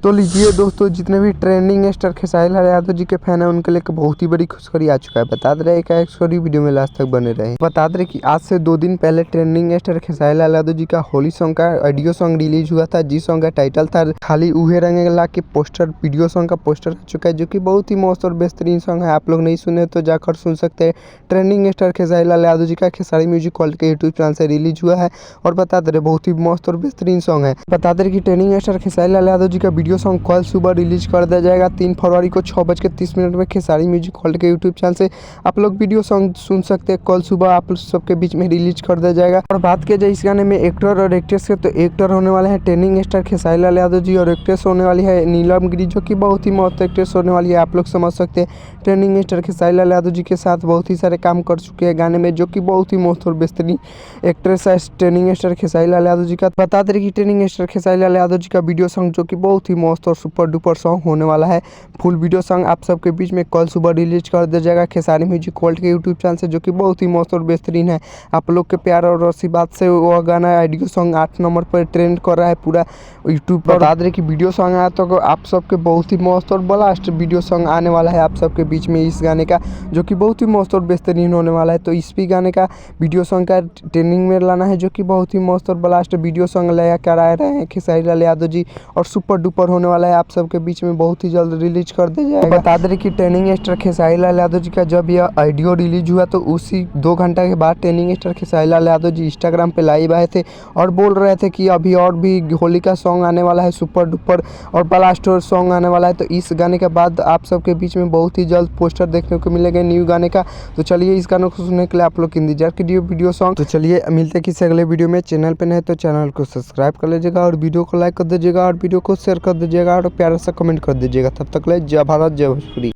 तो लीजिए दोस्तों, जितने भी ट्रेंडिंग स्टार खेसारी लाल यादव जी के फैन हैं उनके लिए एक बहुत ही बड़ी खुशखबरी आ चुका है। बता दे रहे हैं खुशखबरी, वीडियो में लास्ट तक बने रहे। बता दे रहे कि आज से 2 दिन पहले ट्रेंडिंग स्टार खेसारी लाल यादव जी का होली सॉन्ग का ऑडियो सॉन्ग रिलीज हुआ था, जिस सॉन्ग का टाइटल था खाली उहे रंगेला के पोस्टर। वीडियो सॉन्ग का पोस्टर आ चुका है, जो कि बहुत ही मस्त और बेहतरीन सॉन्ग है। आप लोग नहीं सुने तो जाकर सुन सकते हैं। ट्रेंडिंग स्टार खेसारी लाल यादव जी का खेसारी म्यूजिक वर्ल्ड के यूट्यूब चैनल से रिलीज हुआ है और बता दे रहे बहुत ही मस्त और बेहतरीन सॉन्ग है। बता दे रहे कि ट्रेंडिंग स्टार खेसारी लाल यादव जी का वीडियो सॉन्ग कल सुबह रिलीज कर दिया जाएगा 3 फरवरी को 6:30 में खेसारी म्यूजिक वर्ल्ड के यूट्यूब चैनल से आप लोग वीडियो सॉन्ग सुन सकते हैं। कल सुबह आप सबके बीच में रिलीज कर दिया जाएगा। और बात किया जाए इस गाने में एक्टर और एक्ट्रेस के, तो एक्टर होने वाले हैं ट्रेंडिंग स्टार खेसारी लाल यादव जी और एक्ट्रेस होने वाली है नीलम गिरी, जो कि बहुत ही मस्त एक्ट्रेस होने वाली है। आप लोग समझ सकते हैं ट्रेंडिंग स्टार खेसारी लाल यादव जी के साथ बहुत ही सारे काम कर चुके हैं गाने में, जो कि बहुत ही मस्त और बेहतरीन एक्ट्रेस है ट्रेंडिंग स्टार खेसारी लाल यादव जी का। बता दें कि ट्रेंडिंग स्टार खेसारी लाल यादव जी का वीडियो सॉन्ग जो कि बहुत ही मस्त और सुपर डुपर सॉन्ग होने वाला है। फुल वीडियो सॉन्ग आप सबके बीच में कल सुबह रिलीज कर दिया जाएगा खेसारी म्यूजिक वर्ल्ड के यूट्यूब चैनल से, जो कि बहुत ही मस्त और बेहतरीन है। आप लोग के प्यार और आशीर्वाद से वो गाना ऑडियो सॉन्ग 8 नंबर पर ट्रेंड कर रहा है पूरा यूट्यूब पर। बता दें कि वीडियो सॉन्ग आया तो आप सबके बहुत ही मस्त और ब्लास्ट वीडियो सॉन्ग आने वाला है आप सबके बीच में इस गाने का, जो कि बहुत ही मस्त और बेहतरीन होने वाला है। तो इस भी गाने का वीडियो सॉन्ग का ट्रेंडिंग में लाना है, जो कि बहुत ही मस्त और ब्लास्ट वीडियो सॉन्ग लगा कर आ रहे हैं खेसारी लाल यादव जी और सुपर डुपर होने वाला है। आप सबके बीच में बहुत ही जल्द रिलीज कर दिया जाएगा। बता दें कि ट्रेंडिंग स्टार खेसारी लाल यादव जी का जब यह ऑडियो रिलीज हुआ तो उसी 2 घंटा के बाद trending star Khesari Lal Yadav ji Instagram पे लाइव आए थे और बोल रहे थे कि अभी और भी होली का सॉन्ग आने वाला है, सुपर डुपर और ब्लास्ट सॉन्ग आने वाला है। तो इस गाने के बाद आप सबके बीच में बहुत ही जल्द पोस्टर देखने को मिलेगा न्यू गाने का। तो चलिए इस गानों को सुनने के लिए आप लोग इंतजार कीजिए वीडियो सॉन्ग। तो चलिए मिलते हैं किसी अगले वीडियो में। चैनल पे नहीं तो चैनल को सब्सक्राइब कर लीजिएगा और वीडियो को लाइक कर दीजिएगा और वीडियो को शेयर कर दीजिएगा और प्यारा सा कमेंट कर दीजिएगा। तब तक ले जय भारत जय भोजपुरी।